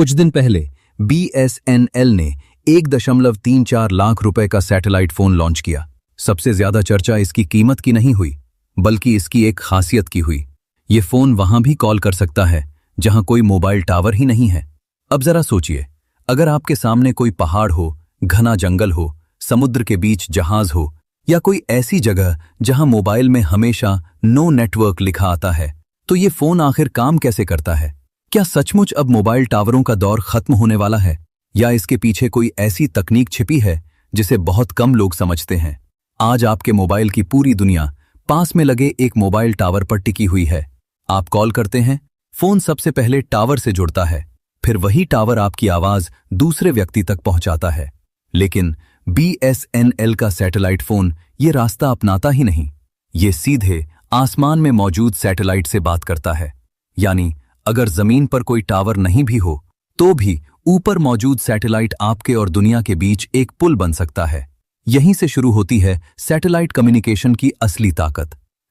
कुछ दिन पहले BSNL ने 1.34 लाख रुपए का सैटेलाइट फोन लॉन्च किया। सबसे ज्यादा चर्चा इसकी कीमत की नहीं हुई, बल्कि इसकी एक खासियत की हुई। ये फोन वहां भी कॉल कर सकता है जहां कोई मोबाइल टावर ही नहीं है। अब जरा सोचिए, अगर आपके सामने कोई पहाड़ हो, घना जंगल हो, समुद्र के बीच जहाज हो, या कोई ऐसी जगह जहां मोबाइल में हमेशा नो नेटवर्क लिखा आता है, तो ये फोन आखिर काम कैसे करता है? क्या सचमुच अब मोबाइल टावरों का दौर खत्म होने वाला है, या इसके पीछे कोई ऐसी तकनीक छिपी है जिसे बहुत कम लोग समझते हैं? आज आपके मोबाइल की पूरी दुनिया पास में लगे एक मोबाइल टावर पर टिकी हुई है। आप कॉल करते हैं, फोन सबसे पहले टावर से जुड़ता है, फिर वही टावर आपकी आवाज दूसरे व्यक्ति तक पहुंचाता है। लेकिन BSNL का सैटेलाइट फोन ये रास्ता अपनाता ही नहीं। ये सीधे आसमान में मौजूद सैटेलाइट से बात करता है। यानी अगर जमीन पर कोई टावर नहीं भी हो, तो भी ऊपर मौजूद सैटेलाइट आपके और दुनिया के बीच एक पुल बन सकता है। यहीं से शुरू होती है सैटेलाइट कम्युनिकेशन की असली ताकत।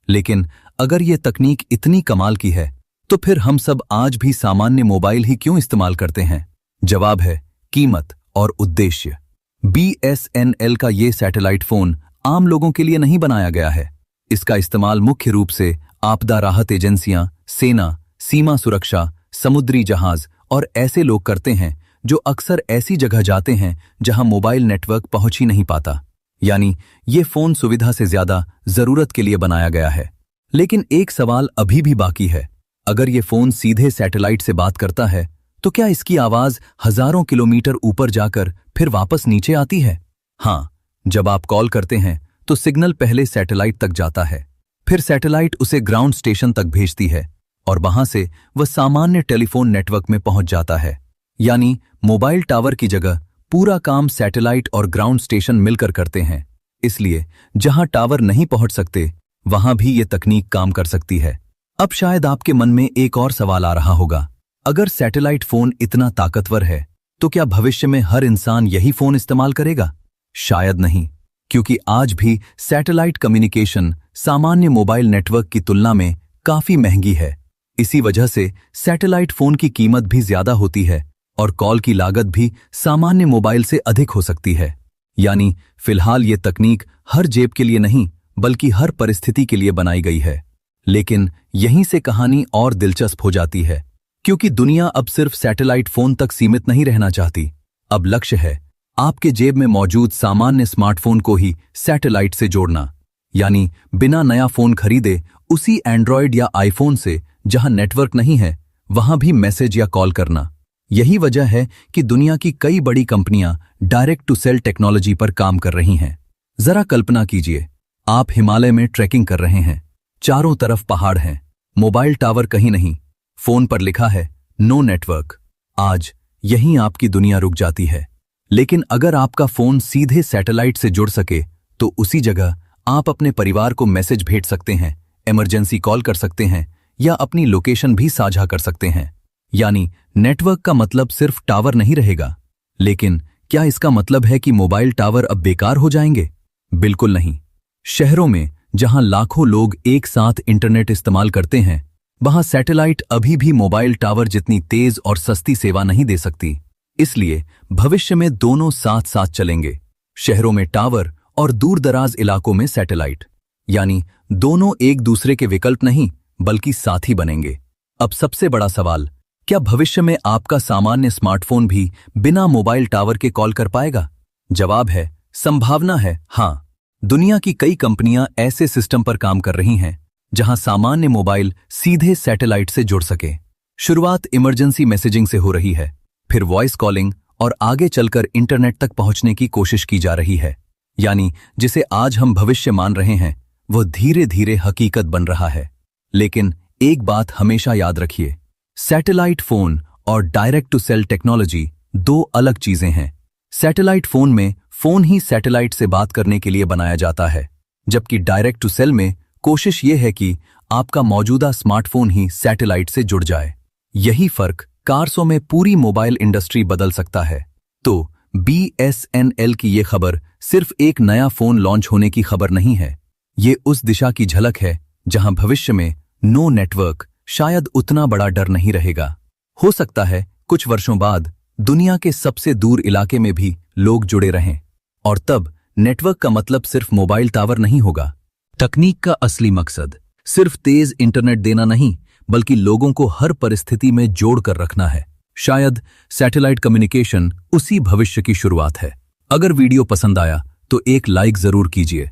लेकिन अगर ये तकनीक इतनी कमाल की है, तो फिर हम सब आज भी सामान्य मोबाइल ही क्यों इस्तेमाल करते हैं? जवाब है कीमत और उद्देश्य। BSNL का ये सैटेलाइट फोन आम लोगों के लिए नहीं बनाया गया है। इसका इस्तेमाल मुख्य रूप से आपदा राहत एजेंसियां, सेना, सीमा सुरक्षा, समुद्री जहाज और ऐसे लोग करते हैं जो अक्सर ऐसी जगह जाते हैं जहां मोबाइल नेटवर्क पहुंच ही नहीं पाता। यानी ये फोन सुविधा से ज्यादा जरूरत के लिए बनाया गया है। लेकिन एक सवाल अभी भी बाकी है। अगर ये फोन सीधे सैटेलाइट से बात करता है, तो क्या इसकी आवाज हजारों किलोमीटर ऊपर जाकर फिर वापस नीचे आती है? हाँ, जब आप कॉल करते हैं तो सिग्नल पहले सैटेलाइट तक जाता है, फिर सैटेलाइट उसे ग्राउंड स्टेशन तक भेजती है और वहां से वह सामान्य टेलीफोन नेटवर्क में पहुंच जाता है। यानी मोबाइल टावर की जगह पूरा काम सैटेलाइट और ग्राउंड स्टेशन मिलकर करते हैं। इसलिए जहां टावर नहीं पहुंच सकते, वहां भी ये तकनीक काम कर सकती है। अब शायद आपके मन में एक और सवाल आ रहा होगा, अगर सैटेलाइट फोन इतना ताकतवर है, तो क्या भविष्य में हर इंसान यही फोन इस्तेमाल करेगा? शायद नहीं, क्योंकि आज भी सैटेलाइट कम्युनिकेशन सामान्य मोबाइल नेटवर्क की तुलना में काफी महंगी है। इसी वजह से सैटेलाइट फोन की कीमत भी ज्यादा होती है और कॉल की लागत भी सामान्य मोबाइल से अधिक हो सकती है। यानी फिलहाल ये तकनीक हर जेब के लिए नहीं, बल्कि हर परिस्थिति के लिए बनाई गई है। लेकिन यहीं से कहानी और दिलचस्प हो जाती है, क्योंकि दुनिया अब सिर्फ सैटेलाइट फोन तक सीमित नहीं रहना चाहती। अब लक्ष्य है आपके जेब में मौजूद सामान्य स्मार्टफोन को ही सैटेलाइट से जोड़ना। यानी बिना नया फोन खरीदे उसी एंड्रॉयड या आईफोन से जहां नेटवर्क नहीं है, वहां भी मैसेज या कॉल करना। यही वजह है कि दुनिया की कई बड़ी कंपनियां डायरेक्ट टू सेल टेक्नोलॉजी पर काम कर रही हैं। जरा कल्पना कीजिए, आप हिमालय में ट्रैकिंग कर रहे हैं, चारों तरफ पहाड़ हैं, मोबाइल टावर कहीं नहीं, फोन पर लिखा है नो नेटवर्क। आज यहीं आपकी दुनिया रुक जाती है। लेकिन अगर आपका फोन सीधे सैटेलाइट से जुड़ सके, तो उसी जगह आप अपने परिवार को मैसेज भेज सकते हैं, इमरजेंसी कॉल कर सकते हैं या अपनी लोकेशन भी साझा कर सकते हैं। यानी नेटवर्क का मतलब सिर्फ टावर नहीं रहेगा। लेकिन क्या इसका मतलब है कि मोबाइल टावर अब बेकार हो जाएंगे? बिल्कुल नहीं। शहरों में जहां लाखों लोग एक साथ इंटरनेट इस्तेमाल करते हैं, वहां सैटेलाइट अभी भी मोबाइल टावर जितनी तेज और सस्ती सेवा नहीं दे सकती। इसलिए भविष्य में दोनों साथ साथ चलेंगे, शहरों में टावर और दूर दराज इलाकों में सैटेलाइट। यानी दोनों एक दूसरे के विकल्प नहीं, बल्कि साथी बनेंगे। अब सबसे बड़ा सवाल, क्या भविष्य में आपका सामान्य स्मार्टफोन भी बिना मोबाइल टावर के कॉल कर पाएगा? जवाब है संभावना है हाँ। दुनिया की कई कंपनियां ऐसे सिस्टम पर काम कर रही हैं जहां सामान्य मोबाइल सीधे सैटेलाइट से जुड़ सके। शुरुआत इमरजेंसी मैसेजिंग से हो रही है, फिर वॉइस कॉलिंग और आगे चलकर इंटरनेट तक पहुंचने की कोशिश की जा रही है। यानी जिसे आज हम भविष्य मान रहे हैं, वह धीरे धीरे हकीकत बन रहा है। लेकिन एक बात हमेशा याद रखिए, सैटेलाइट फोन और डायरेक्ट टू सेल टेक्नोलॉजी दो अलग चीजें हैं। सैटेलाइट फोन में फोन ही सैटेलाइट से बात करने के लिए बनाया जाता है, जबकि डायरेक्ट टू सेल में कोशिश यह है कि आपका मौजूदा स्मार्टफोन ही सैटेलाइट से जुड़ जाए। यही फर्क कारसों में पूरी मोबाइल इंडस्ट्री बदल सकता है। तो BSNL की ये खबर सिर्फ एक नया फोन लॉन्च होने की खबर नहीं है, ये उस दिशा की झलक है जहां भविष्य में नो नेटवर्क शायद उतना बड़ा डर नहीं रहेगा। हो सकता है कुछ वर्षों बाद दुनिया के सबसे दूर इलाके में भी लोग जुड़े रहें। और तब नेटवर्क का मतलब सिर्फ मोबाइल टावर नहीं होगा। तकनीक का असली मकसद सिर्फ तेज इंटरनेट देना नहीं, बल्कि लोगों को हर परिस्थिति में जोड़कर रखना है। शायद सैटेलाइट कम्युनिकेशन उसी भविष्य की शुरुआत है। अगर वीडियो पसंद आया तो एक लाइक जरूर कीजिए।